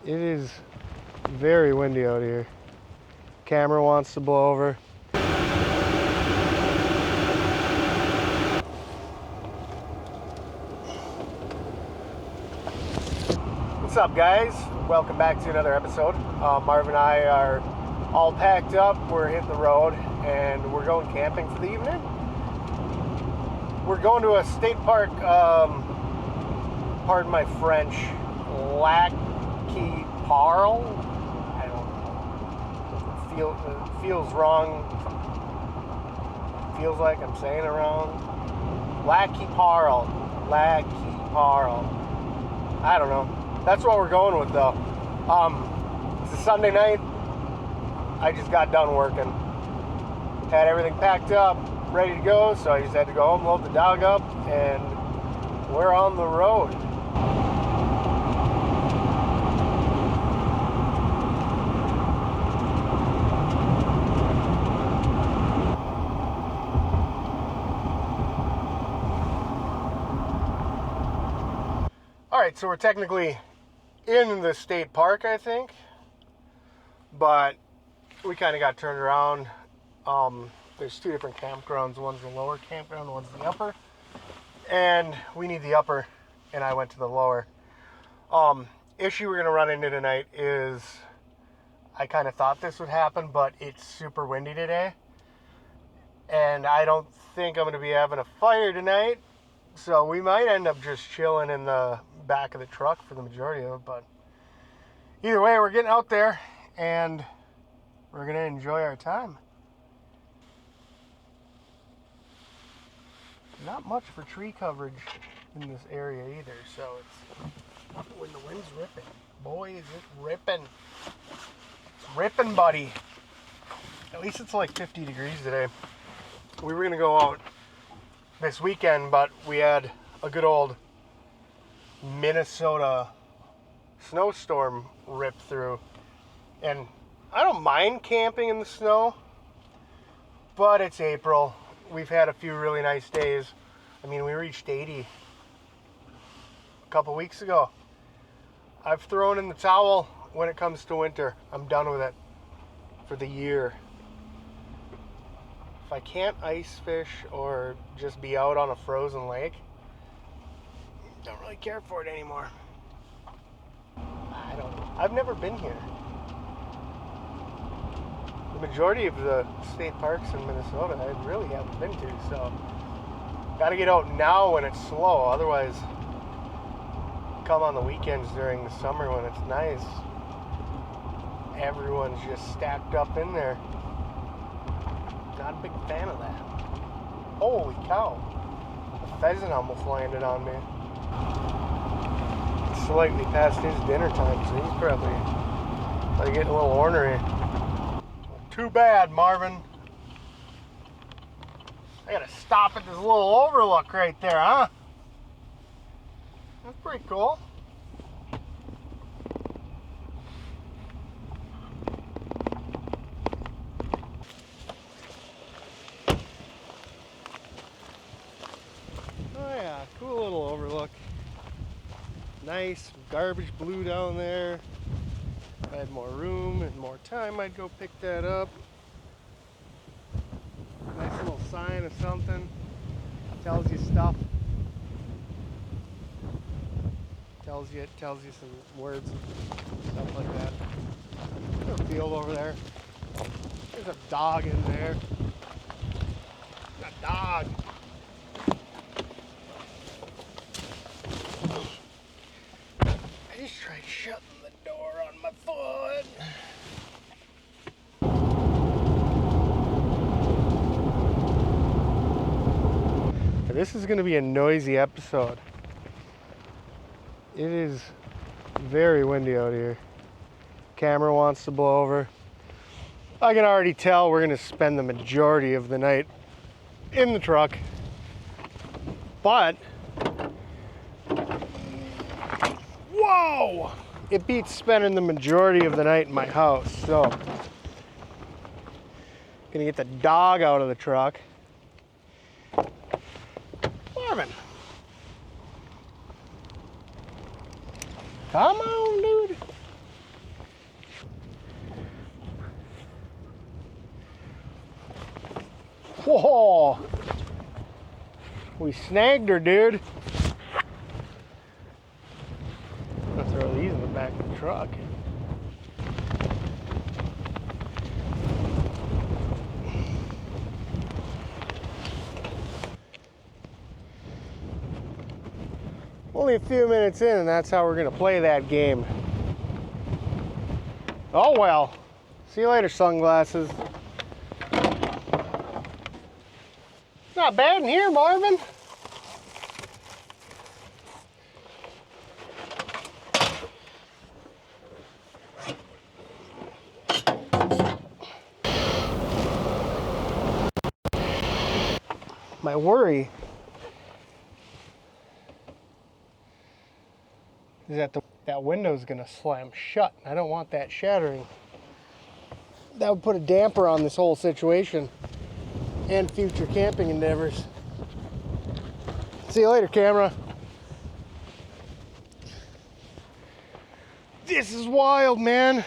It is very windy out here. Camera wants to blow over. What's up, guys? Welcome back to another episode. Marv and I are all packed up. We're hitting the road and we're going camping for the evening. We're going to a state park, pardon my French, Lac qui Parle. I don't know. It feels wrong. Feels like I'm saying it wrong. Lac qui Parle. Lac qui Parle. I don't know. That's what we're going with, though. It's a Sunday night. I just got done working. Had everything packed up, ready to go, so I just had to go home, load the dog up, and we're on the road. All right, so we're technically in the state park, I think, but we kind of got turned around. There's two different campgrounds. One's the lower campground, one's the upper, and we need the upper, and I went to the lower. Issue we're going to run into tonight is I kind of thought this would happen, but it's super windy today, and I don't think I'm going to be having a fire tonight, so we might end up just chilling in the back of the truck for the majority of it. But either way, we're getting out there and we're gonna enjoy our time. Not much for tree coverage in this area either, so it's when the wind's ripping. Boy, is it ripping. It's ripping, buddy. At least it's like 50 degrees today. We were gonna go out this weekend, but we had a good old Minnesota snowstorm rip through, and I don't mind camping in the snow, but it's April. We've had a few really nice days. I mean, we reached 80 a couple weeks ago. I've thrown in the towel when it comes to winter. I'm done with it for the year. If I can't ice fish or just be out on a frozen lake, don't really care for it anymore. I don't know. I've never been here. The majority of the state parks in Minnesota I really haven't been to, so gotta get out now when it's slow. Otherwise, come on the weekends during the summer when it's nice. Everyone's just stacked up in there. Not a big fan of that. Holy cow. A pheasant almost landed on me. It's slightly past his dinner time, so he's probably getting a little ornery. Too bad, Marvin. I gotta stop at this little overlook right there, huh? That's pretty cool. Oh yeah, cool little overlook. Nice garbage blue down there. If I had more room and more time, I'd go pick that up. Nice little sign of something. Tells you stuff. Tells you some words, stuff like that. There's a field over there. There's a dog in there. A dog. I just tried shutting the door on my foot. This is going to be a noisy episode. It is very windy out here. Camera wants to blow over. I can already tell we're going to spend the majority of the night in the truck. But whoa! It beats spending the majority of the night in my house. So, gonna get the dog out of the truck. Marvin, come on, dude. Whoa! We snagged her, dude. I'm gonna throw these in the back of the truck. Only a few minutes in, and that's how we're gonna play that game. Oh well. See you later, sunglasses. Not bad in here, Marvin. My worry is that that window's gonna slam shut. I don't want that shattering. That would put a damper on this whole situation and future camping endeavors. See you later, camera. This is wild, man.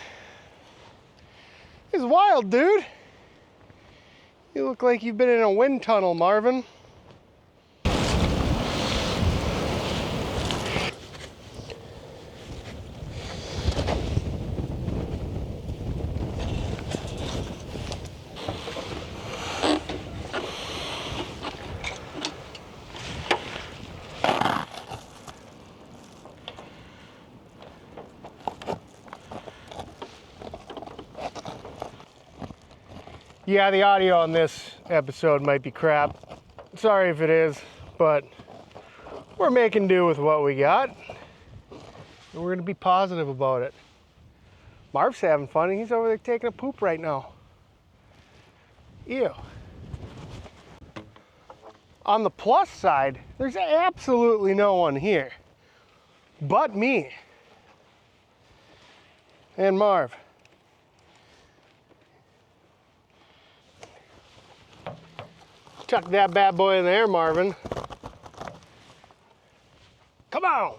This is wild, dude. You look like you've been in a wind tunnel, Marvin. Yeah, the audio on this episode might be crap. Sorry if it is, but we're making do with what we got. And we're gonna be positive about it. Marv's having fun, and he's over there taking a poop right now. Ew. On the plus side, there's absolutely no one here but me and Marv. Tuck that bad boy in there, Marvin. Come on.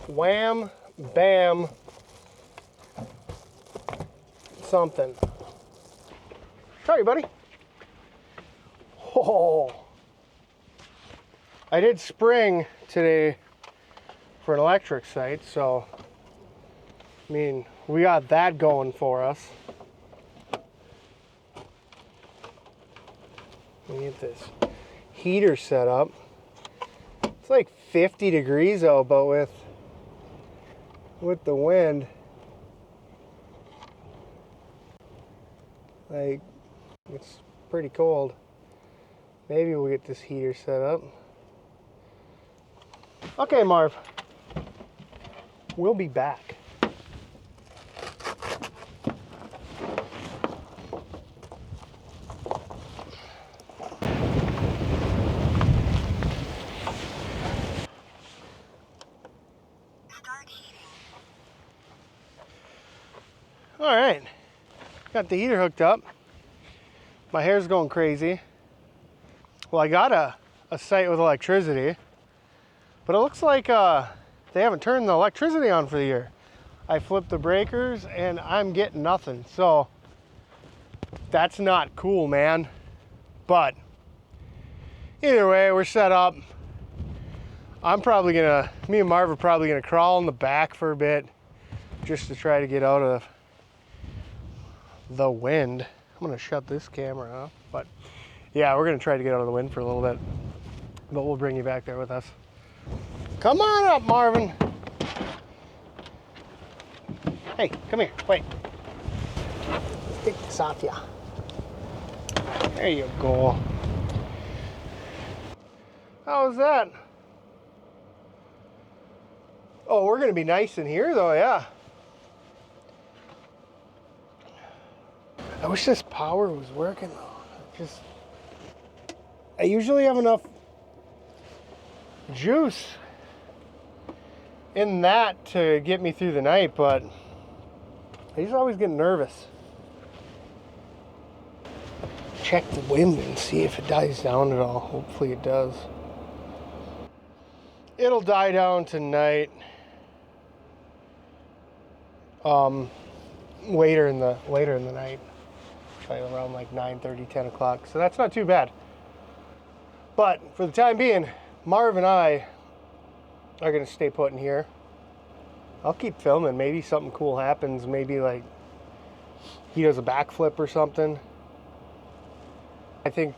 Wham, bam, something. Sorry, buddy. Oh, I did spring today for an electric site, so I mean, we got that going for us. Let me get this heater set up. It's like 50 degrees out, but with the wind, like, it's pretty cold. Maybe we'll get this heater set up. Okay, Marv. We'll be back. All right. Got the heater hooked up. My hair's going crazy. Well, I got a site with electricity, but it looks like they haven't turned the electricity on for the year. I flipped the breakers and I'm getting nothing. So that's not cool, man. But either way, we're set up. Me and Marv are probably gonna crawl in the back for a bit just to try to get out of the wind. I'm gonna shut this camera off, but yeah, we're gonna try to get out of the wind for a little bit, but we'll bring you back there with us. Come on up, Marvin. Hey, come here, wait. Let's take this off ya. There you go. How was that? Oh, we're gonna be nice in here though, yeah. I wish this power was working though. I usually have enough juice in that to get me through the night, but I just always get nervous. check the wind and see if it dies down at all. Hopefully it does. It'll die down tonight. Later in the night, probably around like 9:30, 10 o'clock. So that's not too bad. But for the time being, Marv and I are gonna stay put in here. I'll keep filming. Maybe something cool happens. Maybe like he does a backflip or something. I think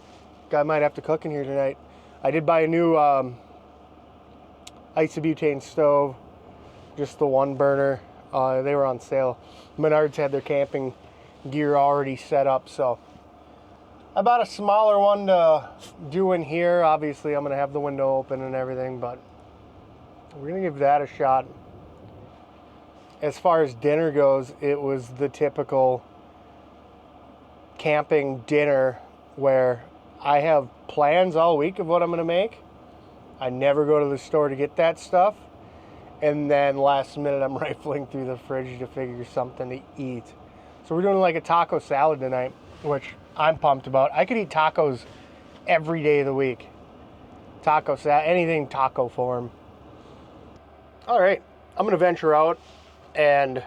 I might have to cook in here tonight. I did buy a new isobutane stove, just the one burner. They were on sale. Menards had their camping gear already set up, so I bought a smaller one to do in here. Obviously, I'm going to have the window open and everything, but we're going to give that a shot. As far as dinner goes, it was the typical camping dinner where I have plans all week of what I'm going to make. I never go to the store to get that stuff. And then last minute, I'm rifling through the fridge to figure something to eat. So we're doing like a taco salad tonight, which I'm pumped about. I could eat tacos every day of the week. Taco salad, anything taco form. All right, I'm gonna venture out and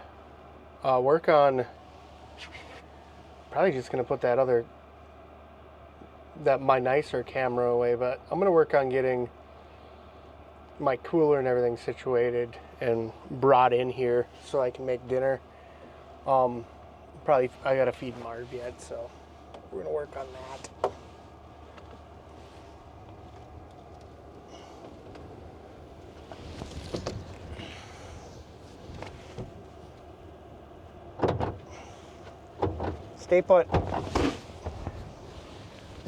work on, probably just gonna put my nicer camera away, but I'm gonna work on getting my cooler and everything situated and brought in here so I can make dinner. Probably I gotta feed Marv yet, so we're gonna work on that. Stay put.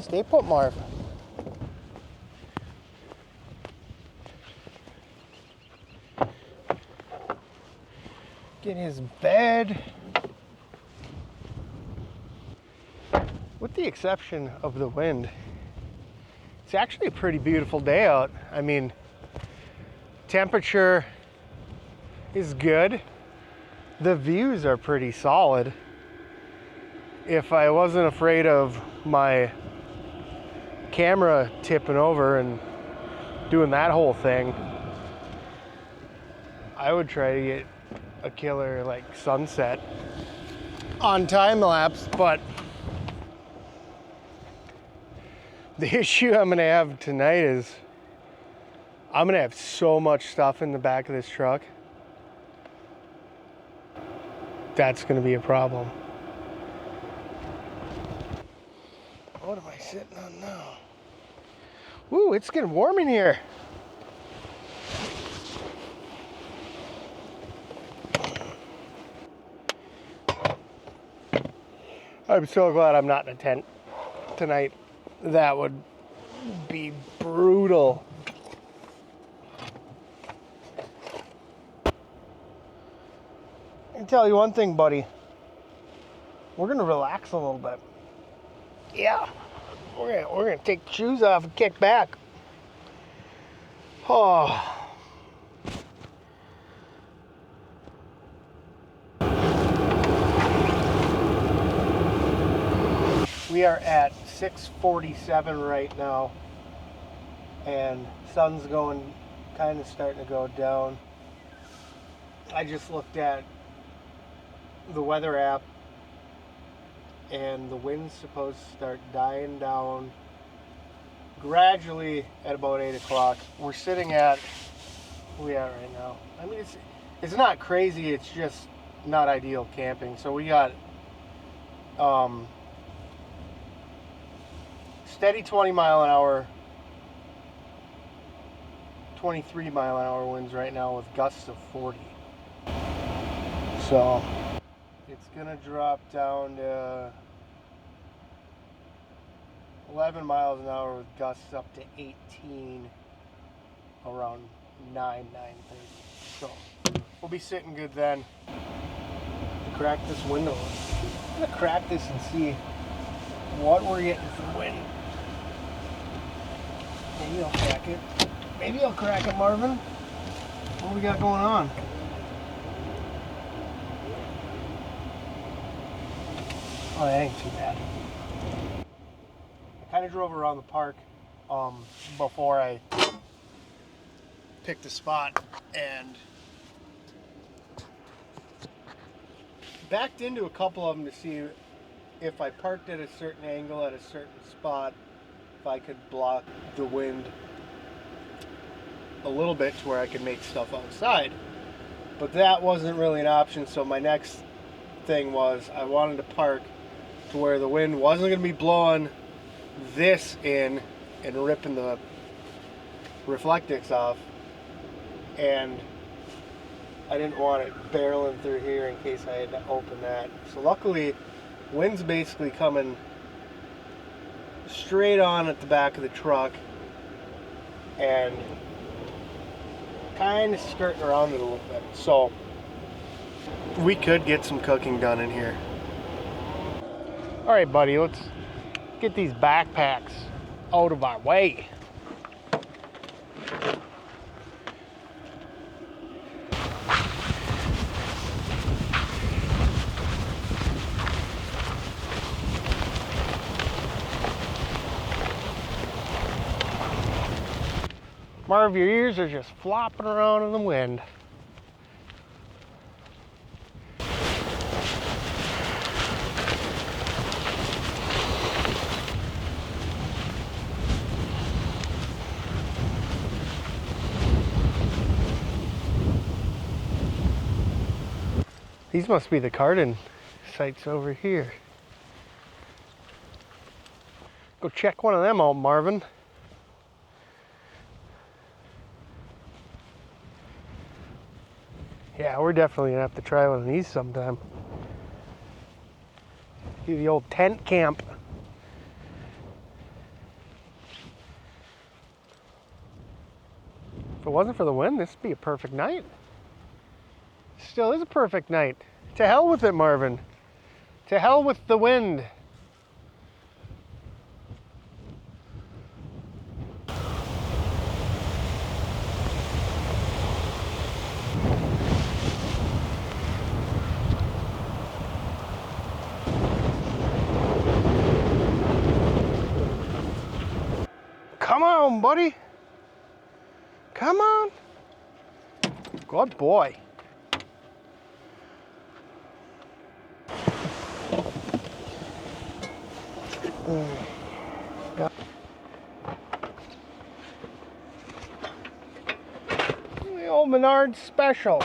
Stay put, Marv. Get his bed. With the exception of the wind, it's actually a pretty beautiful day out. I mean, temperature is good. The views are pretty solid. If I wasn't afraid of my camera tipping over and doing that whole thing, I would try to get a killer like sunset on time lapse, but the issue I'm gonna have tonight is I'm gonna have so much stuff in the back of this truck. That's gonna be a problem. What am I sitting on now? Woo, it's getting warm in here. I'm so glad I'm not in a tent tonight. That would be brutal. I can tell you one thing, buddy. We're gonna relax a little bit. Yeah, we're gonna take the shoes off and kick back. Oh. We are at 6:47 right now, and sun's going, kind of starting to go down. I just looked at the weather app, and the wind's supposed to start dying down gradually at about 8 o'clock. We're sitting at, where we at right now? I mean, it's not crazy, it's just not ideal camping. So we got steady 20 mile an hour, 23 mile an hour winds right now with gusts of 40. So it's gonna drop down to 11 miles an hour with gusts up to 18 around 9:30. So we'll be sitting good then. Crack this window. I'm gonna crack this and see what we're getting for wind. Maybe I'll crack it. Maybe I'll crack it, Marvin. What do we got going on? Oh, that ain't too bad. kind of drove around the park before I picked a spot and backed into a couple of them to see if I parked at a certain angle at a certain spot, if I could block the wind a little bit to where I could make stuff outside. But that wasn't really an option, so my next thing was I wanted to park to where the wind wasn't going to be blowing this in and ripping the reflectix off, and I didn't want it barreling through here in case I had to open that. So luckily, wind's basically coming straight on at the back of the truck and kind of skirting around it a little bit. So we could get some cooking done in here. All right, buddy, let's get these backpacks out of our way. Marv, your ears are just flopping around in the wind. These must be the Cardin sites over here. Go check one of them out, Marvin. Yeah, we're definitely gonna have to try one of these sometime. Do the old tent camp. If it wasn't for the wind, this would be a perfect night. Still is a perfect night. To hell with it, Marvin. To hell with the wind. Come on, buddy. Come on. Good boy. Yeah. The old Menard special.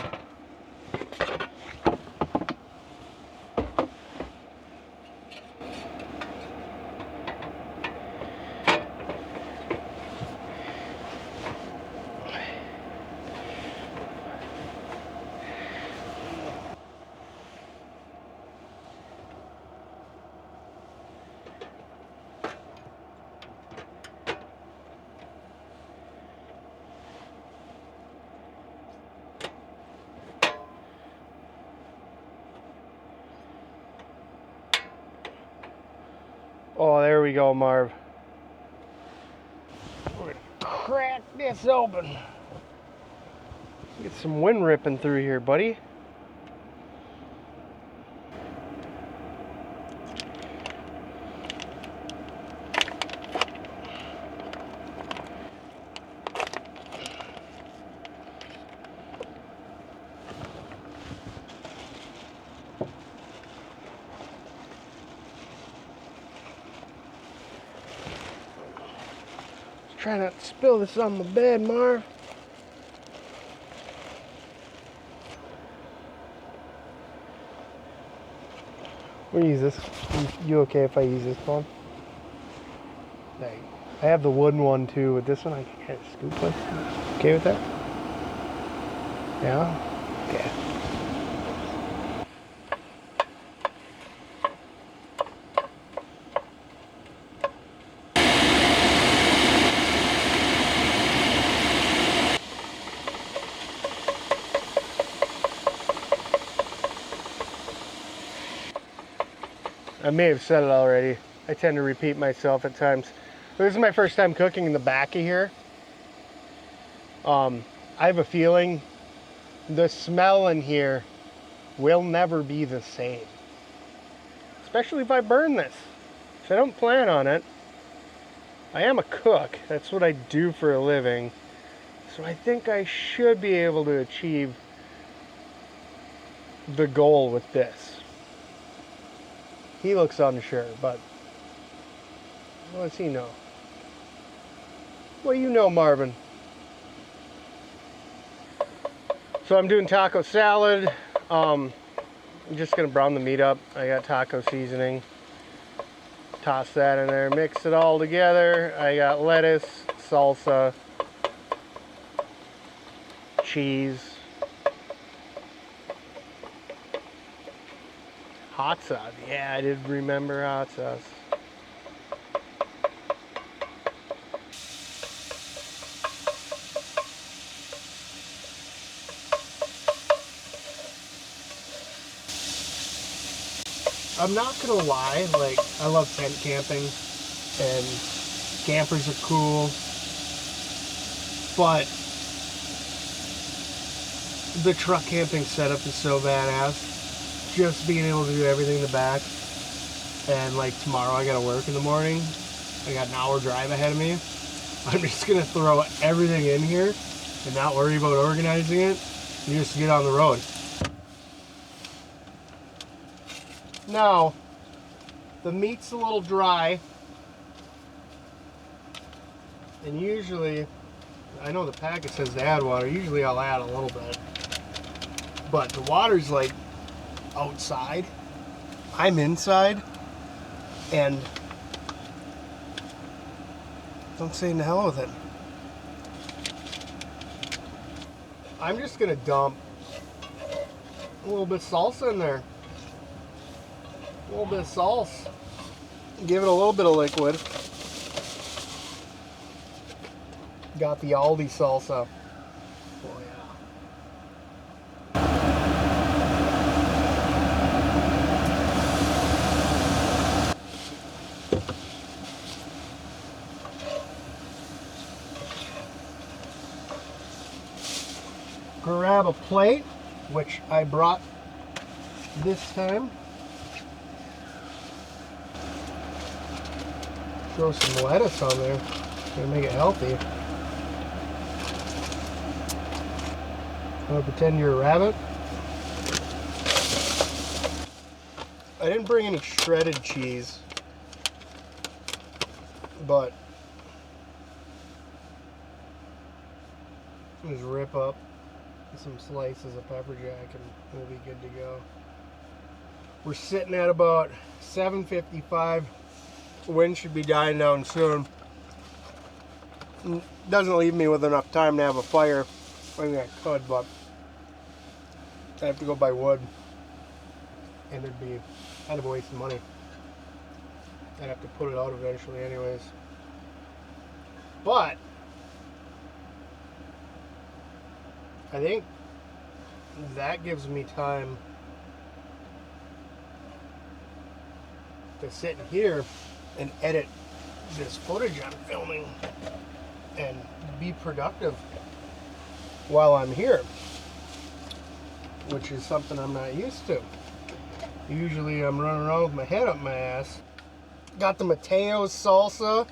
Oh, there we go, Marv. We're gonna crack this open. Get some wind ripping through here, buddy. Try not to spill this on the bed, Marv. We'll use this. You okay if I use this one? I have the wooden one too, but this one I can kind of scoop with. Okay with that? Yeah? Okay. I may have said it already. I tend to repeat myself at times. But this is my first time cooking in the back of here. I have a feeling the smell in here will never be the same. Especially if I burn this. So I don't plan on it. I am a cook. That's what I do for a living. So I think I should be able to achieve the goal with this. He looks unsure, but what does he know? What do you know, Marvin? So I'm doing taco salad. I'm just gonna brown the meat up. I got taco seasoning. Toss that in there, mix it all together. I got lettuce, salsa, cheese, hot sauce. Yeah, I did remember hot sauce. I'm not gonna lie, like, I love tent camping and campers are cool, but the truck camping setup is so badass. Just being able to do everything in the back, and like tomorrow I gotta work in the morning. I got an hour drive ahead of me. I'm just gonna throw everything in here and not worry about organizing it and just get on the road. Now, the meat's a little dry, and usually, I know the packet says to add water, usually I'll add a little bit, but the water's like outside, I'm inside, and I'm saying the hell with it. I'm just gonna dump a little bit of salsa in there. A little bit of sauce. Give it a little bit of liquid. Got the Aldi salsa. Oh yeah. Grab a plate, which I brought this time. Throw some lettuce on there. Gonna make it healthy. I'm gonna pretend you're a rabbit. I didn't bring any shredded cheese, but just rip up some slices of pepper jack and we'll be good to go. We're sitting at about 7:55. Wind should be dying down soon. Doesn't leave me with enough time to have a fire. I mean, I could, but I have to go buy wood, and it'd be kind of a waste of money. I'd have to put it out eventually anyways. But I think that gives me time to sit in here and edit this footage I'm filming and be productive while I'm here, which is something I'm not used to. Usually I'm running around with my head up my ass. Got the Mateo's salsa.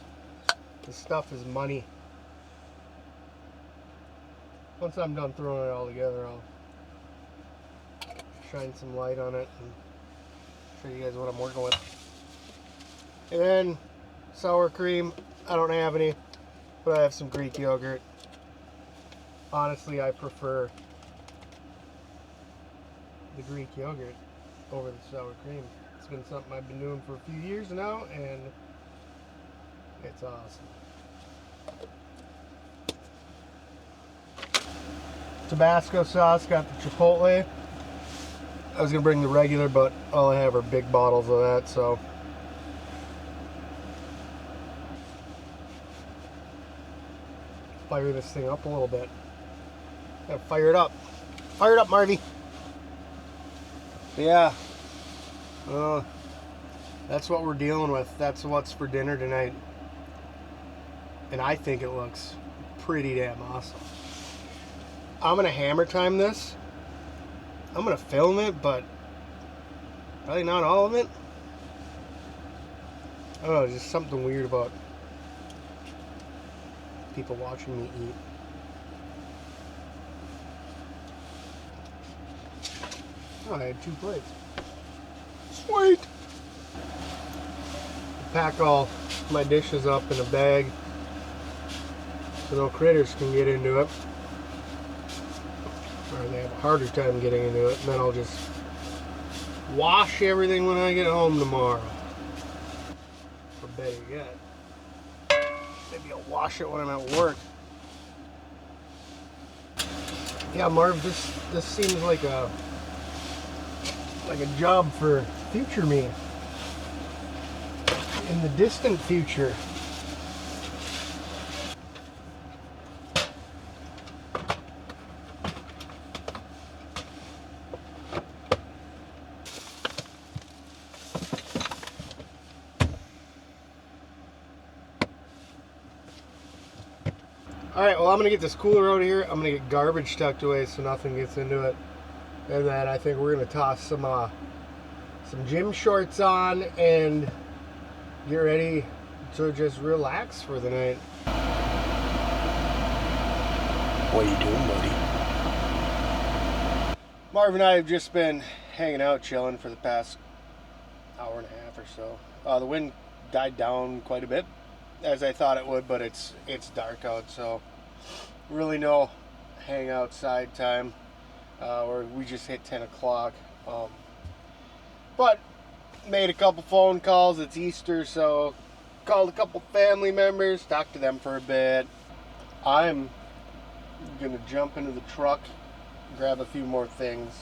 This stuff is money. Once I'm done throwing it all together, I'll shine some light on it and show you guys what I'm working with. And then sour cream, I don't have any, but I have some Greek yogurt. Honestly, I prefer the Greek yogurt over the sour cream. It's been something I've been doing for a few years now, and it's awesome. Tabasco sauce, got the chipotle. I was gonna bring the regular, but all I have are big bottles of that, so. Fire this thing up a little bit. Gotta fire it up. Fire it up, Marvy. Yeah. That's what we're dealing with. That's what's for dinner tonight. And I think it looks pretty damn awesome. I'm gonna hammer time this. I'm gonna film it, but probably not all of it. I don't know, just something weird about people watching me eat. Oh, I had 2 plates. Sweet! Pack all my dishes up in a bag so no critters can get into it. Or they have a harder time getting into it. And then I'll just wash everything when I get home tomorrow. Or better yet, maybe I'll wash it when I'm at work. Yeah, Marv, this seems like a job for future me. In the distant future. Alright, well, I'm going to get this cooler out of here. I'm going to get garbage tucked away so nothing gets into it. And then I think we're going to toss some gym shorts on and get ready to just relax for the night. What are you doing, buddy? Marv and I have just been hanging out, chilling for the past hour and a half or so. The wind died down quite a bit, as I thought it would, but it's dark out, so really no hang outside time. Or we just hit 10 o'clock. But made a couple phone calls. It's Easter, so called a couple family members, talked to them for a bit. I'm gonna jump into the truck, grab a few more things,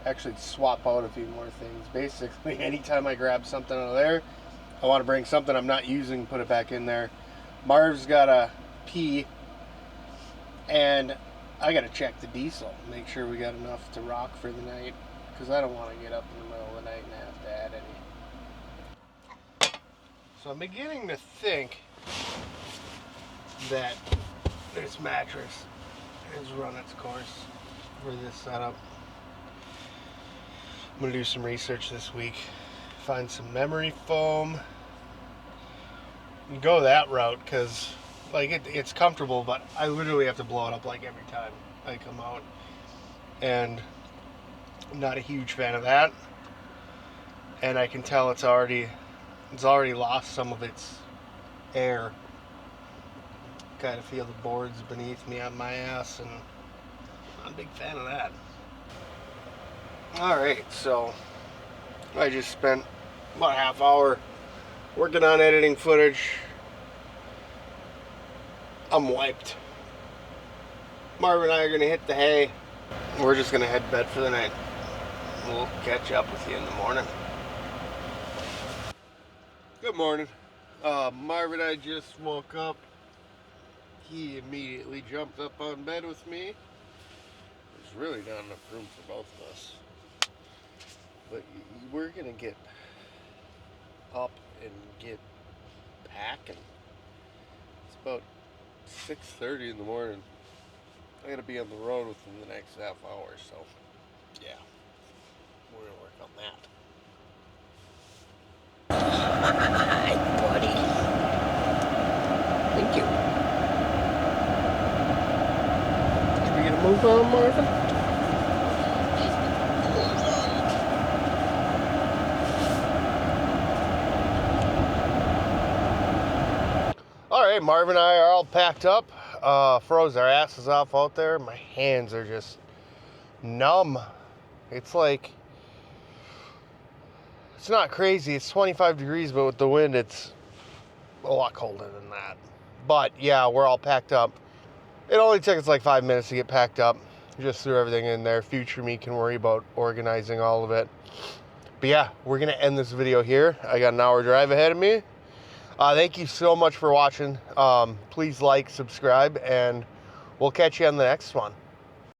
actually swap out a few more things. Basically, anytime I grab something out of there, I want to bring something I'm not using, put it back in there. Marv's gotta pee, and I gotta check the diesel, make sure we got enough to rock for the night, because I don't want to get up in the middle of the night and have to add any. So I'm beginning to think that this mattress has run its course for this setup. I'm gonna do some research this week, find some memory foam, and go that route, because like it's comfortable, but I literally have to blow it up like every time I come out, and I'm not a huge fan of that. And I can tell it's already lost some of its air. Kind of feel the boards beneath me on my ass, and I'm a big fan of that. Alright, so I just spent about a half hour working on editing footage. I'm wiped. Marv and I are going to hit the hay. We're just going to head to bed for the night. We'll catch up with you in the morning. Good morning. Marv and I just woke up. He immediately jumped up on bed with me. There's really not enough room for both of us. But we're going to get up and get packing. It's about 6:30 in the morning. I gotta be on the road within the next half hour, so yeah, we're gonna work on that. Hi, buddy. Thank you. Did we get a move on, Marvin? Alright, Marvin and I are all packed up. Froze our asses off out there. My hands are just numb. It's like, it's not crazy. It's 25 degrees, but with the wind, it's a lot colder than that. But yeah, we're all packed up. It only took us like 5 minutes to get packed up. Just threw everything in there. Future me can worry about organizing all of it. But yeah, we're going to end this video here. I got an hour drive ahead of me. Thank you so much for watching. Please like, subscribe, and we'll catch you on the next one.